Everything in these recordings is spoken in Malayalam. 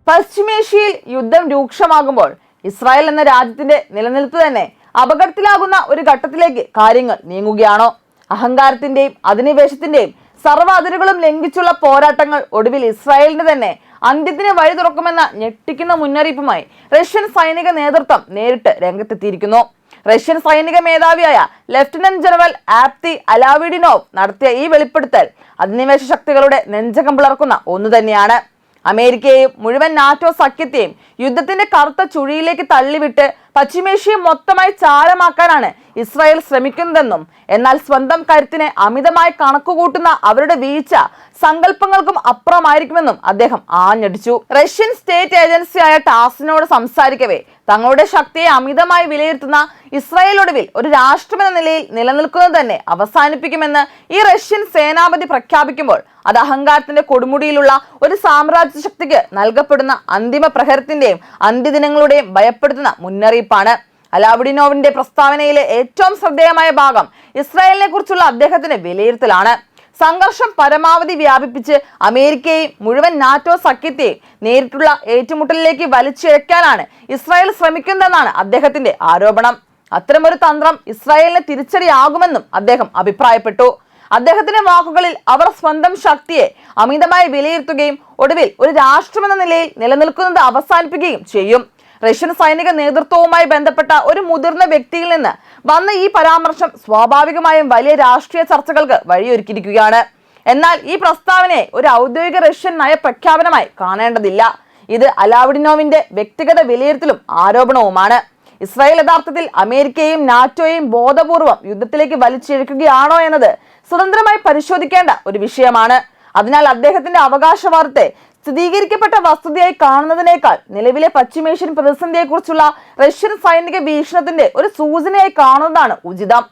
പശ്ചിമേഷ്യയിൽ യുദ്ധം രൂക്ഷമാകുമ്പോൾ ഇസ്രായേൽ എന്ന രാജ്യത്തിന്റെ നിലനിൽപ്പ് തന്നെ അപകടത്തിലാകുന്ന ഒരു ഘട്ടത്തിലേക്ക് കാര്യങ്ങൾ നീങ്ങുകയാണോ? അഹങ്കാരത്തിന്റെയും അധിനിവേശത്തിന്റെയും സർവ്വ അതിരുകളും ലംഘിച്ചുള്ള പോരാട്ടങ്ങൾ ഒടുവിൽ ഇസ്രായേലിന് തന്നെ അന്ത്യത്തിന് വഴി തുറക്കുമെന്ന ഞെട്ടിക്കുന്ന മുന്നറിയിപ്പുമായി റഷ്യൻ സൈനിക നേതൃത്വം നേരിട്ട് രംഗത്തെത്തിയിരിക്കുന്നു. റഷ്യൻ സൈനിക മേധാവിയായ ലഫ്റ്റനന്റ് ജനറൽ ആപ്തി അലാവിഡിനോവ് നടത്തിയ ഈ വെളിപ്പെടുത്തൽ അധിനിവേശ ശക്തികളുടെ നെഞ്ചകം പിളർക്കുന്ന ഒന്നു തന്നെയാണ്. അമേരിക്കയെയും മുഴുവൻ നാറ്റോ സഖ്യത്തെയും യുദ്ധത്തിന്റെ കറുത്ത ചുഴിയിലേക്ക് തള്ളിവിട്ട് പശ്ചിമേഷ്യയെ മൊത്തമായി ചാരമാക്കാനാണ് ഇസ്രായേൽ ശ്രമിക്കുന്നതെന്നും, എന്നാൽ സ്വന്തം കരുത്തിനെ അമിതമായി കണക്കുകൂട്ടുന്ന അവരുടെ വീഴ്ച സങ്കല്പങ്ങൾക്കും അപ്പുറമായിരിക്കുമെന്നും അദ്ദേഹം ആഞ്ഞടിച്ചു. റഷ്യൻ സ്റ്റേറ്റ് ഏജൻസിയായ ടാസിനോട് സംസാരിക്കവേ തങ്ങളുടെ ശക്തിയെ അമിതമായി വിലയിരുത്തുന്ന ഇസ്രായേൽ ഒടുവിൽ ഒരു രാഷ്ട്രമെന്ന നിലയിൽ നിലനിൽക്കുന്നത് തന്നെ അവസാനിപ്പിക്കുമെന്ന് ഈ റഷ്യൻ സേനാപതി പ്രഖ്യാപിക്കുമ്പോൾ അത് അഹങ്കാരത്തിന്റെ കൊടുമുടിയിലുള്ള ഒരു സാമ്രാജ്യ ശക്തിക്ക് നൽകപ്പെടുന്ന അന്തിമ പ്രഹരത്തിന്റെയും അന്ത്യദിനങ്ങളുടെയും ഭയപ്പെടുത്തുന്ന മുന്നറിയിപ്പാണ്. അലാവുഡിനോവിന്റെ പ്രസ്താവനയിലെ ഏറ്റവും ശ്രദ്ധേയമായ ഭാഗം ഇസ്രായേലിനെ കുറിച്ചുള്ള അദ്ദേഹത്തിന്റെ വിലയിരുത്തലാണ്. സംഘർഷം പരമാവധി വ്യാപിപ്പിച്ച് അമേരിക്കയെയും മുഴുവൻ നാറ്റോ സഖ്യത്തെയും നേരിട്ടുള്ള ഏറ്റുമുട്ടലിലേക്ക് വലിച്ചിഴക്കാനാണ് ഇസ്രായേൽ ശ്രമിക്കുന്നതെന്നാണ് അദ്ദേഹത്തിന്റെ ആരോപണം. അത്തരമൊരു തന്ത്രം ഇസ്രായേലിന് തിരിച്ചടിയാകുമെന്നും അദ്ദേഹം അഭിപ്രായപ്പെട്ടു. അദ്ദേഹത്തിന്റെ വാക്കുകളിൽ അവർ സ്വന്തം ശക്തിയെ അമിതമായി വിലയിരുത്തുകയും ഒടുവിൽ ഒരു രാഷ്ട്രമെന്ന നിലയിൽ നിലനിൽക്കുന്നത് അവസാനിപ്പിക്കുകയും ചെയ്യും. റഷ്യൻ സൈനിക നേതൃത്വവുമായി ബന്ധപ്പെട്ട ഒരു മുതിർന്ന വ്യക്തിയിൽ നിന്ന് വന്ന ഈ പരാമർശം സ്വാഭാവികമായും വലിയ രാഷ്ട്രീയ ചർച്ചകൾക്ക് വഴിയൊരുക്കിയിരിക്കുകയാണ്. എന്നാൽ ഈ പ്രസ്താവനയെ ഒരു ഔദ്യോഗിക റഷ്യൻ നയ പ്രഖ്യാപനമായി കാണേണ്ടതില്ല. ഇത് അലാവുഡിനോവിന്റെ വ്യക്തിഗത വിലയിരുത്തലും ആരോപണവുമാണ്. ഇസ്രായേൽ യഥാർത്ഥത്തിൽ അമേരിക്കയെയും നാറ്റോയെയും ബോധപൂർവം യുദ്ധത്തിലേക്ക് വലിച്ചിഴക്കുകയാണോ എന്നത് സ്വതന്ത്രമായി പരിശോധിക്കേണ്ട ഒരു വിഷയമാണ്. അതിനാൽ അദ്ദേഹത്തിന്റെ അവകാശവാദത്തെ സ്ഥിരീകരിക്കപ്പെട്ട വസ്തുതയായി കാണുന്നതിനേക്കാൾ നിലവിലെ പശ്ചിമേഷ്യൻ പ്രതിസന്ധിയെക്കുറിച്ചുള്ള റഷ്യൻ സൈനിക വീക്ഷണത്തിന്റെ ഒരു സൂചനയായി കാണുന്നതാണ് ഉചിതം.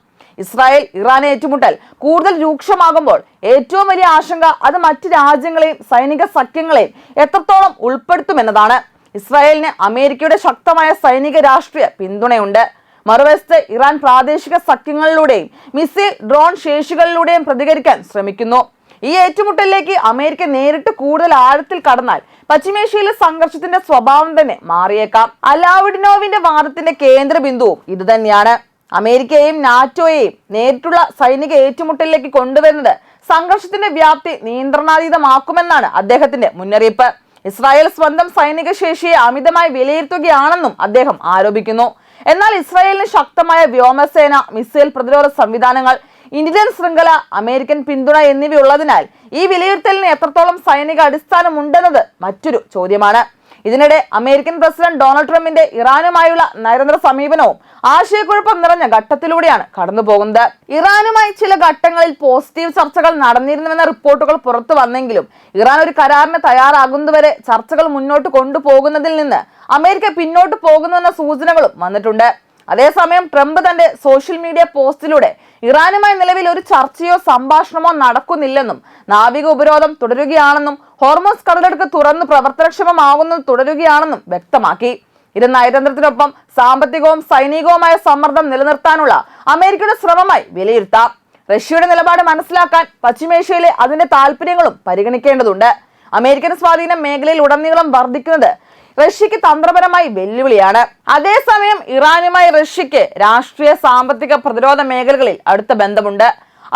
ഇസ്രായേൽ ഇറാൻ ഏറ്റുമുട്ടൽ കൂടുതൽ രൂക്ഷമാകുമ്പോൾ ഏറ്റവും വലിയ ആശങ്ക അത് മറ്റ് രാജ്യങ്ങളെയും സൈനിക സഖ്യങ്ങളെയും എത്രത്തോളം ഉൾപ്പെടുത്തുമെന്നതാണ്. ഇസ്രായേലിന് അമേരിക്കയുടെ ശക്തമായ സൈനിക രാഷ്ട്രീയ പിന്തുണയുണ്ട്. മറുവശത്ത് ഇറാൻ പ്രാദേശിക സഖ്യങ്ങളിലൂടെയും മിസൈൽ ഡ്രോൺ ശേഷികളിലൂടെയും പ്രതികരിക്കാൻ ശ്രമിക്കുന്നു. ഈ ഏറ്റുമുട്ടലിലേക്ക് അമേരിക്ക നേരിട്ട് കൂടുതൽ ആഴത്തിൽ കടന്നാൽ പശ്ചിമേഷ്യയിലെ സംഘർഷത്തിന്റെ സ്വഭാവം തന്നെ മാറിയേക്കാം. അലാവുഡിനോവിന്റെ വാദത്തിന്റെ കേന്ദ്ര ബിന്ദുവും ഇതുതന്നെയാണ്. അമേരിക്കയെയും നാറ്റോയെയും നേരിട്ടുള്ള സൈനിക ഏറ്റുമുട്ടലിലേക്ക് കൊണ്ടുവരുന്നത് സംഘർഷത്തിന്റെ വ്യാപ്തി നിയന്ത്രണാതീതമാക്കുമെന്നാണ് അദ്ദേഹത്തിന്റെ മുന്നറിയിപ്പ്. ഇസ്രായേൽ സ്വന്തം സൈനിക ശേഷിയെ അമിതമായി വിലയിരുത്തുകയാണെന്നും അദ്ദേഹം ആരോപിക്കുന്നു. എന്നാൽ ഇസ്രായേലിന് ശക്തമായ വ്യോമസേന, മിസൈൽ പ്രതിരോധ സംവിധാനങ്ങൾ, ഇന്റലിജൻസ് ശൃംഖല, അമേരിക്കൻ പിന്തുണ എന്നിവയുള്ളതിനാൽ ഈ വിലയിരുത്തലിന് എത്രത്തോളം സൈനിക അടിസ്ഥാനം ഉണ്ടെന്നത് മറ്റൊരു ചോദ്യമാണ്. ഇതിനിടെ അമേരിക്കൻ പ്രസിഡന്റ് ഡൊണാൾഡ് ട്രംപിന്റെ ഇറാനുമായുള്ള നയതന്ത്ര സമീപനവും ആശയക്കുഴപ്പം നിറഞ്ഞ ഘട്ടത്തിലൂടെയാണ് കടന്നു പോകുന്നത്. ഇറാനുമായി ചില ഘട്ടങ്ങളിൽ പോസിറ്റീവ് ചർച്ചകൾ നടന്നിരുന്നുവെന്ന റിപ്പോർട്ടുകൾ പുറത്തു വന്നെങ്കിലും ഇറാൻ ഒരു കരാറിന് തയ്യാറാകുന്നതുവരെ ചർച്ചകൾ മുന്നോട്ട് കൊണ്ടുപോകുന്നതിൽ നിന്ന് അമേരിക്ക പിന്നോട്ട് പോകുന്നുവെന്ന സൂചനകളും വന്നിട്ടുണ്ട്. അതേസമയം ട്രംപ് തന്റെ സോഷ്യൽ മീഡിയ പോസ്റ്റിലൂടെ ഇറാനുമായി നിലവിൽ ഒരു ചർച്ചയോ സംഭാഷണമോ നടക്കുന്നില്ലെന്നും നാവിക ഉപരോധം തുടരുകയാണെന്നും ഹോർമോസ് കടലെടുക്ക് തുറന്ന് പ്രവർത്തനക്ഷമമാകുന്നത് തുടരുകയാണെന്നും വ്യക്തമാക്കി. ഇത് നയതന്ത്രത്തിനൊപ്പം സാമ്പത്തികവും സൈനികവുമായ സമ്മർദ്ദം നിലനിർത്താനുള്ള അമേരിക്കയുടെ ശ്രമമായി വിലയിരുത്താം. റഷ്യയുടെ നിലപാട് മനസ്സിലാക്കാൻ പശ്ചിമേഷ്യയിലെ അതിന്റെ താല്പര്യങ്ങളും പരിഗണിക്കേണ്ടതുണ്ട്. അമേരിക്കൻ സ്വാധീനം മേഖലയിൽ ഉടനീളം വർദ്ധിക്കുന്നത് റഷ്യക്ക് തന്ത്രപരമായി വെല്ലുവിളിയാണ്. അതേസമയം ഇറാനുമായി റഷ്യക്ക് രാഷ്ട്രീയ, സാമ്പത്തിക, പ്രതിരോധ മേഖലകളിൽ അടുത്ത ബന്ധമുണ്ട്.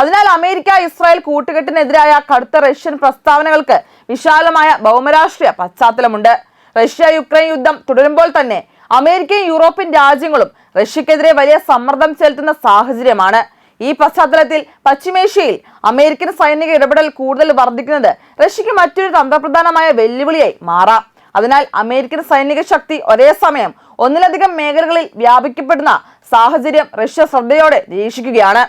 അതിനാൽ അമേരിക്ക ഇസ്രായേൽ കൂട്ടുകെട്ടിനെതിരായ കടുത്ത റഷ്യൻ പ്രസ്താവനകൾക്ക് വിശാലമായ ഭൗമരാഷ്ട്രീയ പശ്ചാത്തലമുണ്ട്. റഷ്യ യുക്രൈൻ യുദ്ധം തുടരുമ്പോൾ തന്നെ അമേരിക്കയും യൂറോപ്യൻ രാജ്യങ്ങളും റഷ്യക്കെതിരെ വലിയ സമ്മർദ്ദം ചെലുത്തുന്ന സാഹചര്യമാണ്. ഈ പശ്ചാത്തലത്തിൽ പശ്ചിമേഷ്യയിൽ അമേരിക്കൻ സൈനിക ഇടപെടൽ കൂടുതൽ വർദ്ധിക്കുന്നത് റഷ്യക്ക് മറ്റൊരു തന്ത്രപ്രധാനമായ വെല്ലുവിളിയായി മാറാം. അതിനാൽ അമേരിക്കൻ സൈനിക ശക്തി ഒരേ സമയം ഒന്നിലധികം മേഖലകളിൽ വ്യാപിക്കപ്പെടുന്ന സാഹചര്യം റഷ്യ ശ്രദ്ധയോടെ നിരീക്ഷിക്കുകയാണ്.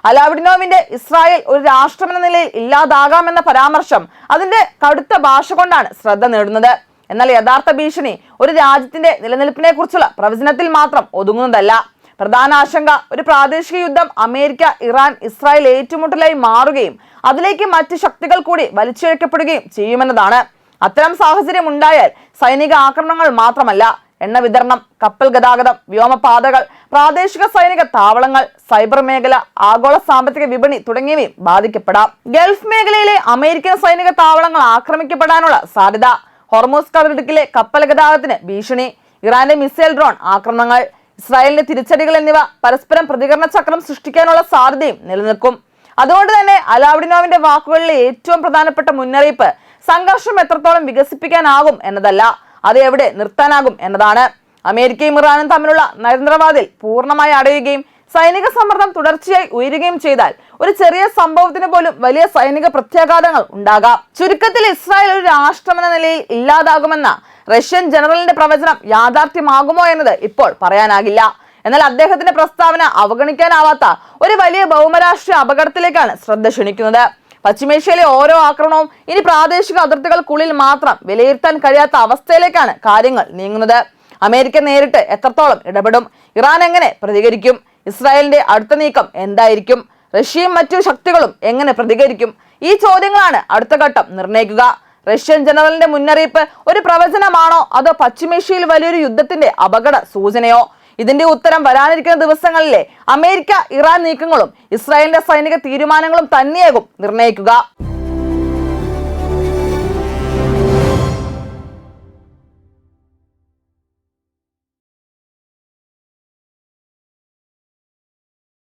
അലാവുഡിനോവിന്റെ ഇസ്രായേൽ ഒരു രാഷ്ട്രമെന്ന നിലയിൽ ഇല്ലാതാകാമെന്ന പരാമർശം അതിന്റെ കടുത്ത ഭാഷ കൊണ്ടാണ് ശ്രദ്ധ നേടുന്നത്. എന്നാൽ യഥാർത്ഥ ഭീഷണി ഒരു രാജ്യത്തിന്റെ നിലനിൽപ്പിനെ കുറിച്ചുള്ള പ്രവചനത്തിൽ മാത്രം ഒതുങ്ങുന്നതല്ല. പ്രധാന ആശങ്ക ഒരു പ്രാദേശിക യുദ്ധം അമേരിക്ക, ഇറാൻ, ഇസ്രായേൽ ഏറ്റുമുട്ടലായി മാറുകയും അതിലേക്ക് മറ്റ് ശക്തികൾ കൂടി വലിച്ചിഴക്കപ്പെടുകയും ചെയ്യുമെന്നതാണ്. അത്തരം സാഹചര്യം ഉണ്ടായാൽ സൈനിക ആക്രമണങ്ങൾ മാത്രമല്ല, എണ്ണ വിതരണം, കപ്പൽ ഗതാഗതം, വ്യോമപാതകൾ, പ്രാദേശിക സൈനിക താവളങ്ങൾ, സൈബർ മേഖല, ആഗോള സാമ്പത്തിക വിപണി തുടങ്ങിയവയും ബാധിക്കപ്പെടാം. ഗൾഫ് മേഖലയിലെ അമേരിക്കൻ സൈനിക താവളങ്ങൾ ആക്രമിക്കപ്പെടാനുള്ള സാധ്യത, ഹോർമൂസ് കടലിടുക്കിലെ കപ്പൽ ഗതാഗതത്തിന് ഭീഷണി, ഇറാന്റെ മിസൈൽ ഡ്രോൺ ആക്രമണങ്ങൾ, ഇസ്രായേലിന്റെ തിരിച്ചടികൾ എന്നിവ പരസ്പരം പ്രതികരണ ചക്രം സൃഷ്ടിക്കാനുള്ള സാധ്യതയും നിലനിൽക്കും. അതുകൊണ്ട് തന്നെ അലാവുഡിനോവിന്റെ വാക്കുകളിലെ ഏറ്റവും പ്രധാനപ്പെട്ട മുന്നറിയിപ്പ് സംഘർഷം എത്രത്തോളം വികസിപ്പിക്കാനാകും എന്നതല്ല, അത് എവിടെ നിർത്താനാകും എന്നതാണ്. അമേരിക്കയും ഇറാനും തമ്മിലുള്ള നയതന്ത്രവാതിൽ പൂർണ്ണമായി അടയുകയും സൈനിക സമ്മർദ്ദം തുടർച്ചയായി ഉയരുകയും ചെയ്താൽ ഒരു ചെറിയ സംഭവത്തിന് പോലും വലിയ സൈനിക പ്രത്യാഘാതങ്ങൾ ഉണ്ടാകാം. ചുരുക്കത്തിൽ ഇസ്രായേൽ ഒരു രാഷ്ട്രമെന്ന നിലയിൽ ഇല്ലാതാകുമെന്ന റഷ്യൻ ജനറലിന്റെ പ്രവചനം യാഥാർത്ഥ്യമാകുമോ എന്നത് ഇപ്പോൾ പറയാനാകില്ല. എന്നാൽ അദ്ദേഹത്തിന്റെ പ്രസ്താവന അവഗണിക്കാനാവാത്ത ഒരു വലിയ ഭൗമരാഷ്ട്രീയ അപകടത്തിലേക്കാണ് ശ്രദ്ധ ക്ഷണിക്കുന്നത്. പശ്ചിമേഷ്യയിലെ ഓരോ ആക്രമണവും ഇനി പ്രാദേശിക അതിർത്തികൾക്കുള്ളിൽ മാത്രം വിലയിരുത്താൻ കഴിയാത്ത അവസ്ഥയിലേക്കാണ് കാര്യങ്ങൾ നീങ്ങുന്നത്. അമേരിക്ക നേരിട്ട് എത്രത്തോളം ഇടപെടും? ഇറാൻ എങ്ങനെ പ്രതികരിക്കും? ഇസ്രായേലിന്റെ അടുത്ത നീക്കം എന്തായിരിക്കും? റഷ്യയും മറ്റു ശക്തികളും എങ്ങനെ പ്രതികരിക്കും? ഈ ചോദ്യങ്ങളാണ് അടുത്ത ഘട്ടം നിർണ്ണയിക്കുക. റഷ്യൻ ജനറലിന്റെ മുന്നറിയിപ്പ് ഒരു പ്രവചനമാണോ, അതോ പശ്ചിമേഷ്യയിൽ വലിയൊരു യുദ്ധത്തിന്റെ അപകട സൂചനയോ? ഇതിന്റെ ഉത്തരം വരാനിരിക്കുന്ന ദിവസങ്ങളിലെ അമേരിക്ക ഇറാൻ നീക്കങ്ങളും ഇസ്രായേലിന്റെ സൈനിക തീരുമാനങ്ങളും തന്നെയാകും നിർണ്ണയിക്കുക.